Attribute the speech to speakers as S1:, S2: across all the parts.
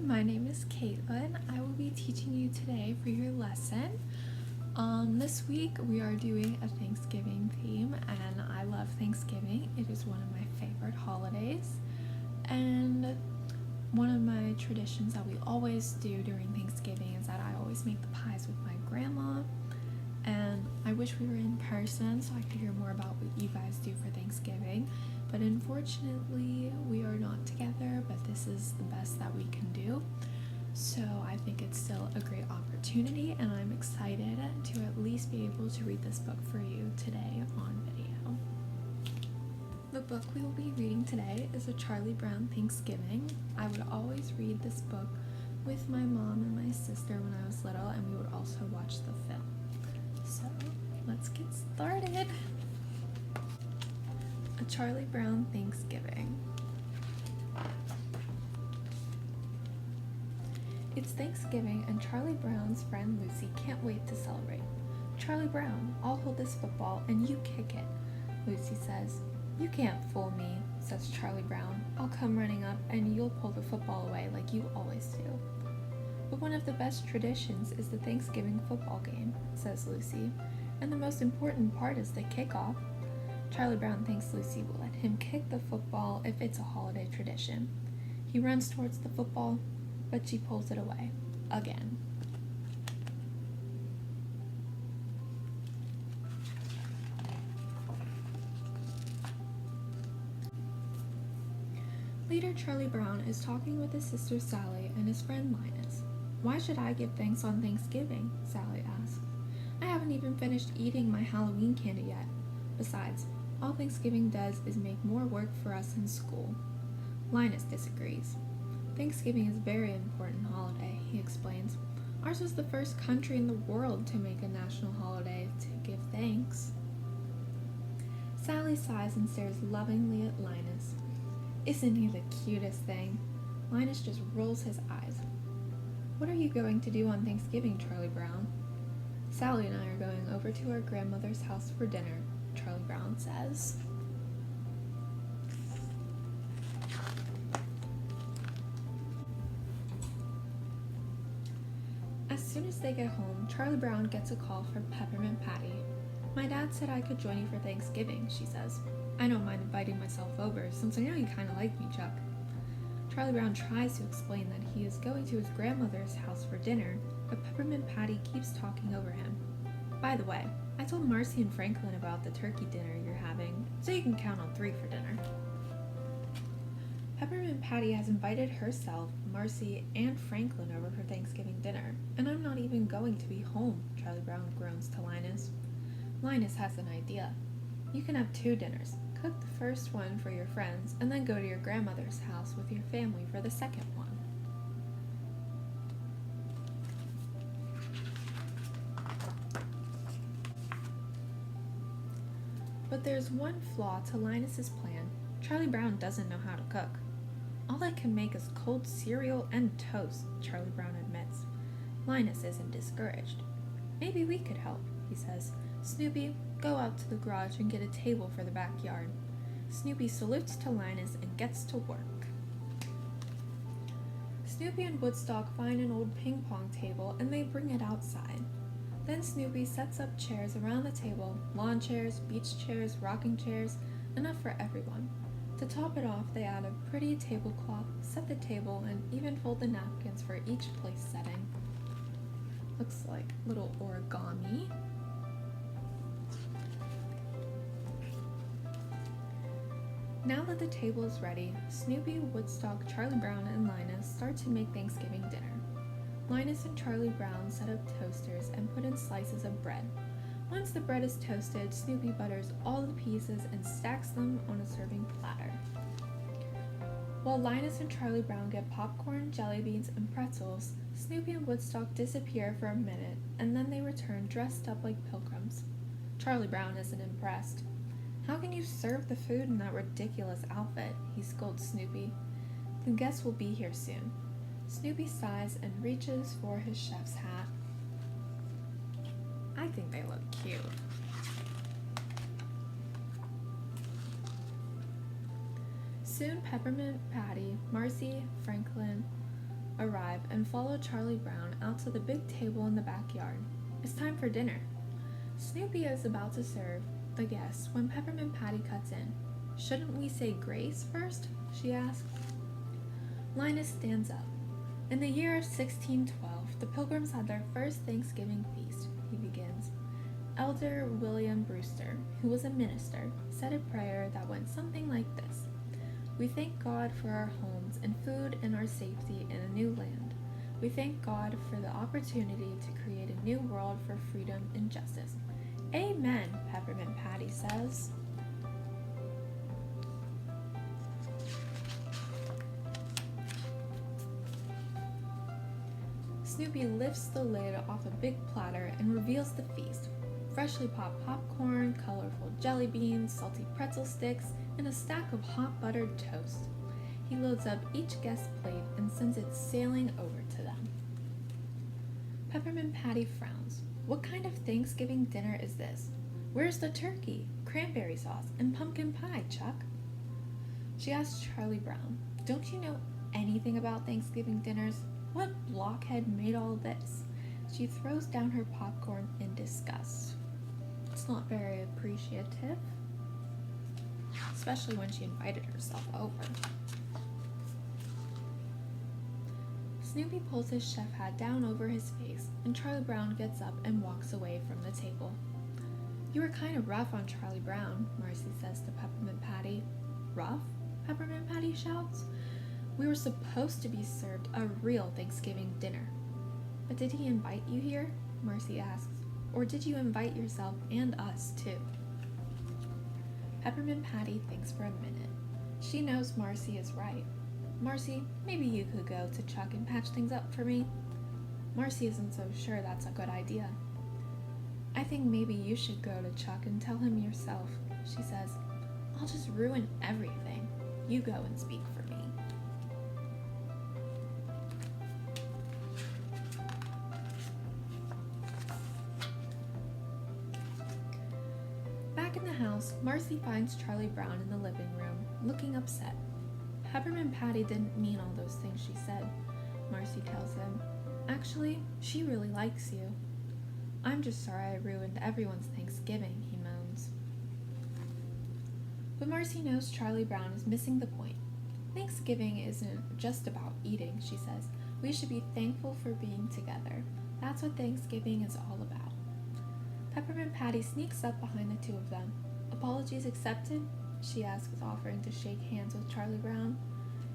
S1: my name is Caitlin. I will be teaching you today for your lesson. This week we are doing a Thanksgiving theme, and I love Thanksgiving. It is one of my favorite holidays, and one of my traditions that we always do during Thanksgiving is that I always make the pies with my grandma, and I wish we were in person so I could hear more about what you guys do for Thanksgiving. But unfortunately, we are not together, but this is the best that we can do. So I think it's still a great opportunity, and I'm excited to at least be able to read this book for you today on video. The book we will be reading today is A Charlie Brown Thanksgiving. I would always read this book with my mom and my sister when I was little, and we would also watch the film. So let's get started. A Charlie Brown Thanksgiving. It's Thanksgiving, and Charlie Brown's friend Lucy can't wait to celebrate. "Charlie Brown, I'll hold this football and you kick it," Lucy says. "You can't fool me," says Charlie Brown. "I'll come running up and you'll pull the football away like you always do." "But one of the best traditions is the Thanksgiving football game," says Lucy, "and the most important part is the kickoff." Charlie Brown thinks Lucy will let him kick the football if it's a holiday tradition. He runs towards the football, but she pulls it away again. Later, Charlie Brown is talking with his sister Sally and his friend Linus. "Why should I give thanks on Thanksgiving?" Sally asks. "I haven't even finished eating my Halloween candy yet. Besides, all Thanksgiving does is make more work for us in school." Linus disagrees. "Thanksgiving is a very important holiday," he explains. "Ours was the first country in the world to make a national holiday to give thanks." Sally sighs and stares lovingly at Linus. "Isn't he the cutest thing?" Linus just rolls his eyes. "What are you going to do on Thanksgiving, Charlie Brown?" "Sally and I are going over to our grandmother's house for dinner," Charlie Brown says. As soon as they get home, Charlie Brown gets a call from Peppermint Patty. "My dad said I could join you for Thanksgiving," she says. "I don't mind inviting myself over, since I know you kind of like me, Chuck." Charlie Brown tries to explain that he is going to his grandmother's house for dinner, but Peppermint Patty keeps talking over him. "By the way, I told Marcy and Franklin about the turkey dinner you're having, so you can count on 3 for dinner." Peppermint Patty has invited herself, Marcy, and Franklin over for Thanksgiving dinner, and I'm not even going to be home, Charlie Brown groans to Linus. Linus has an idea. "You can have 2 dinners. Cook the first one for your friends, and then go to your grandmother's house with your family for the second one." But there's one flaw to Linus's plan. Charlie Brown doesn't know how to cook. "All I can make is cold cereal and toast," Charlie Brown admits. Linus isn't discouraged. "Maybe we could help," he says. "Snoopy, go out to the garage and get a table for the backyard." Snoopy salutes to Linus and gets to work. Snoopy and Woodstock find an old ping pong table and they bring it outside. Then Snoopy sets up chairs around the table, lawn chairs, beach chairs, rocking chairs, enough for everyone. To top it off, they add a pretty tablecloth, set the table, and even fold the napkins for each place setting. Looks like little origami. Now that the table is ready, Snoopy, Woodstock, Charlie Brown, and Linus start to make Thanksgiving dinner. Linus and Charlie Brown set up toasters and put in slices of bread. Once the bread is toasted, Snoopy butters all the pieces and stacks them on a serving platter. While Linus and Charlie Brown get popcorn, jelly beans, and pretzels, Snoopy and Woodstock disappear for a minute, and then they return dressed up like pilgrims. Charlie Brown isn't impressed. "How can you serve the food in that ridiculous outfit?" he scolds Snoopy. "The guests will be here soon." Snoopy sighs and reaches for his chef's hat. I think they look cute. Soon Peppermint Patty, Marcy, Franklin, arrive and follow Charlie Brown out to the big table in the backyard. It's time for dinner. Snoopy is about to serve the guests when Peppermint Patty cuts in. "Shouldn't we say grace first?" she asks. Linus stands up. "In the year of 1612, the Pilgrims had their first Thanksgiving feast," he begins. Elder William Brewster, who was a minister, said a prayer that went something like this: "We thank God for our homes and food and our safety in a new land. We thank God for the opportunity to create a new world for freedom and justice." "Amen," Peppermint Patty says. Snoopy lifts the lid off a big platter and reveals the feast. Freshly popped popcorn, colorful jelly beans, salty pretzel sticks, and a stack of hot buttered toast. He loads up each guest's plate and sends it sailing over to them. Peppermint Patty frowns. "What kind of Thanksgiving dinner is this? Where's the turkey, cranberry sauce, and pumpkin pie, Chuck?" She asks Charlie Brown, "Don't you know anything about Thanksgiving dinners? What blockhead made all this?" She throws down her popcorn in disgust. It's not very appreciative, especially when she invited herself over. Snoopy pulls his chef hat down over his face, and Charlie Brown gets up and walks away from the table. "You were kind of rough on Charlie Brown," Marcy says to Peppermint Patty. "Rough?" Peppermint Patty shouts. "We were supposed to be served a real Thanksgiving dinner." "But did he invite you here?" Marcy asks. "Or did you invite yourself and us, too?" Peppermint Patty thinks for a minute. She knows Marcy is right. "Marcy, maybe you could go to Chuck and patch things up for me." Marcy isn't so sure that's a good idea. "I think maybe you should go to Chuck and tell him yourself," she says. "I'll just ruin everything. You go and speak for me." Back in the house, Marcy finds Charlie Brown in the living room, looking upset. Peppermint Patty didn't mean all those things she said, Marcy tells him. "Actually, she really likes you." "I'm just sorry I ruined everyone's Thanksgiving," he moans. But Marcy knows Charlie Brown is missing the point. "Thanksgiving isn't just about eating," she says. "We should be thankful for being together. That's what Thanksgiving is all about." Peppermint Patty sneaks up behind the two of them. "Apologies accepted?" she asks, offering to shake hands with Charlie Brown.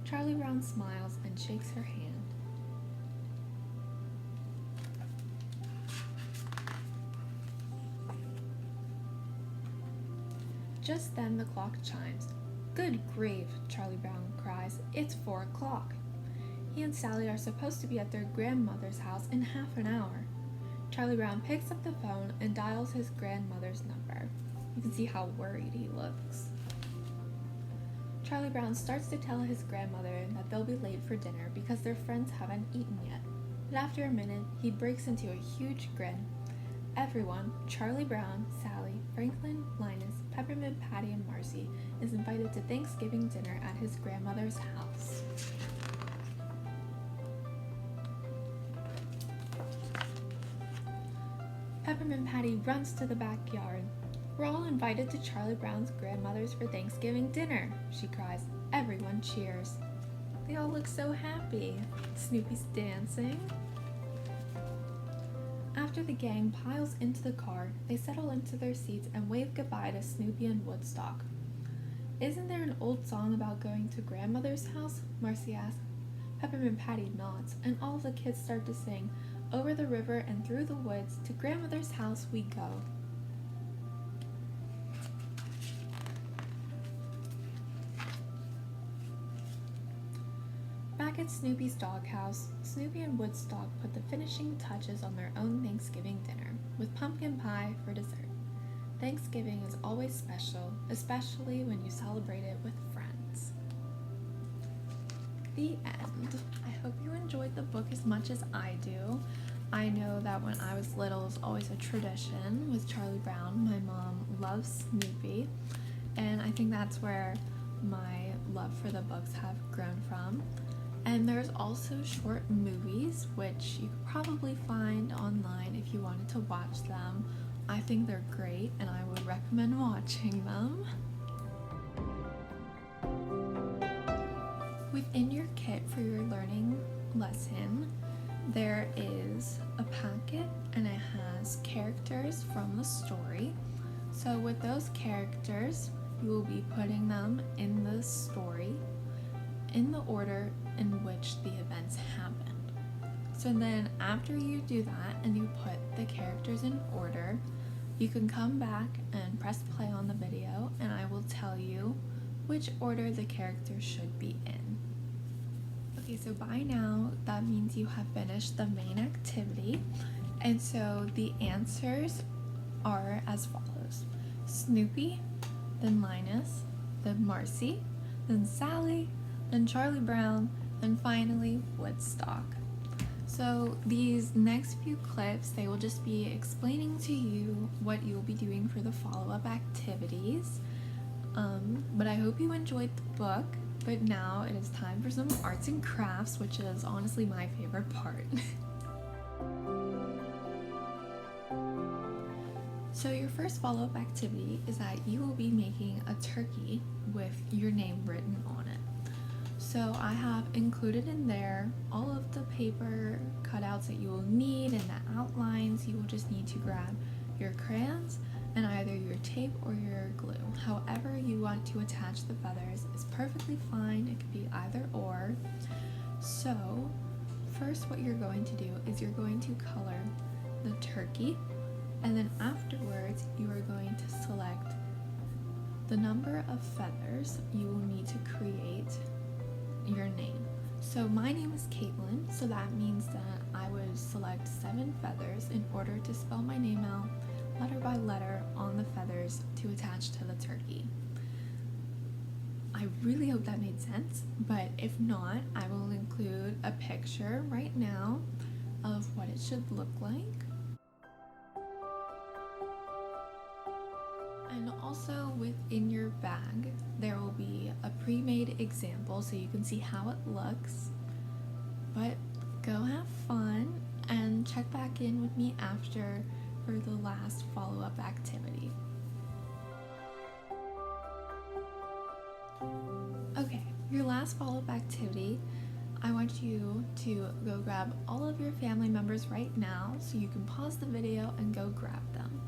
S1: Charlie Brown smiles and shakes her hand. Just then the clock chimes. "Good grief," Charlie Brown cries. "It's 4 o'clock. He and Sally are supposed to be at their grandmother's house in half an hour." Charlie Brown picks up the phone and dials his grandmother's number. You can see how worried he looks. Charlie Brown starts to tell his grandmother that they'll be late for dinner because their friends haven't eaten yet. But after a minute, he breaks into a huge grin. Everyone, Charlie Brown, Sally, Franklin, Linus, Peppermint Patty, and Marcy, is invited to Thanksgiving dinner at his grandmother's house. Peppermint Patty runs to the backyard. "We're all invited to Charlie Brown's grandmother's for Thanksgiving dinner," she cries. Everyone cheers. They all look so happy. Snoopy's dancing. After the gang piles into the car, they settle into their seats and wave goodbye to Snoopy and Woodstock. "Isn't there an old song about going to grandmother's house?" Marcy asks. Peppermint Patty nods, and all the kids start to sing, "Over the river and through the woods, to grandmother's house we go." Back at Snoopy's doghouse, Snoopy and Woodstock put the finishing touches on their own Thanksgiving dinner, with pumpkin pie for dessert. Thanksgiving is always special, especially when you celebrate it with friends. The end. I hope you enjoyed the book as much as I do. I know that when I was little, it was always a tradition with Charlie Brown. My mom loves Snoopy, and I think that's where my love for the books have grown from. And there's also short movies, which you could probably find online if you wanted to watch them. I think they're great and I would recommend watching them. Within your kit for your learning lesson, there is a packet and it has characters from the story. So with those characters, you will be putting them in the story in the order in which the events happened. So then after you do that and you put the characters in order, you can come back and press play on the video and I will tell you which order the characters should be in. Okay, so by now that means you have finished the main activity, and so the answers are as follows: Snoopy, then Linus, then Marcy, then Sally, then Charlie Brown, then finally Woodstock. So these next few clips, they will just be explaining to you what you will be doing for the follow-up activities. But I hope you enjoyed the book. But now it is time for some arts and crafts, which is honestly my favorite part. So your first follow-up activity is that you will be making a turkey with your name written on it. So I have included in there all of the paper cutouts that you will need and the outlines. You will just need to grab your crayons and either your tape or your glue. However you want to attach the feathers is perfectly fine. It could be either or. So first what you're going to do is you're going to color the turkey, and then afterwards you are going to select the number of feathers you will need to create your name. So my name is Caitlin, so that means that I would select 7 feathers in order to spell my name out letter by letter on the feathers to attach to the turkey. I really hope that made sense, but if not, I will include a picture right now of what it should look like. And also within your bag, there will be a pre-made example so you can see how it looks. But go have fun and check back in with me after for the last follow-up activity. Okay, your last follow-up activity, I want you to go grab all of your family members right now, so you can pause the video and go grab them.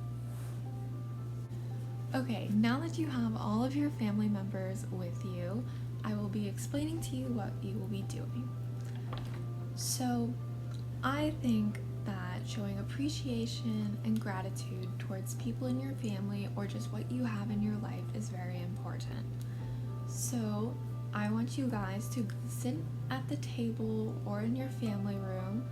S1: Okay, now that you have all of your family members with you, I will be explaining to you what you will be doing. So, I think that showing appreciation and gratitude towards people in your family or just what you have in your life is very important. So I want you guys to sit at the table or in your family room,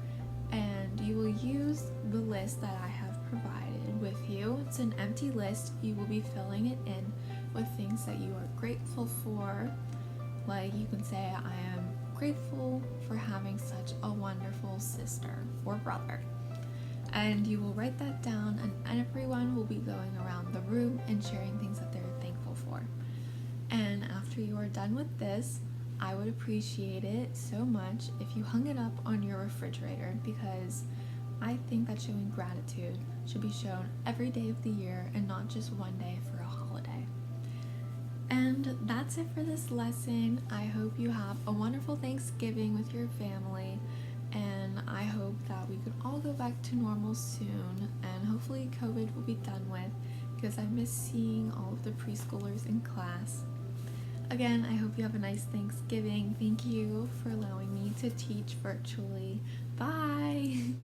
S1: and you will use the list that I have provided with you. It's an empty list. You will be filling it in with things that you are grateful for. Like you can say, I am grateful for having such a wonderful sister or brother. And you will write that down, and everyone will be going around the room and sharing things that they're thankful for. And after you are done with this, I would appreciate it so much if you hung it up on your refrigerator, because I think that showing gratitude should be shown every day of the year and not just one day for a holiday. And that's it for this lesson. I hope you have a wonderful Thanksgiving with your family, and I hope that we can all go back to normal soon, and hopefully COVID will be done with, because I miss seeing all of the preschoolers in class. Again, I hope you have a nice Thanksgiving. Thank you for allowing me to teach virtually. Bye!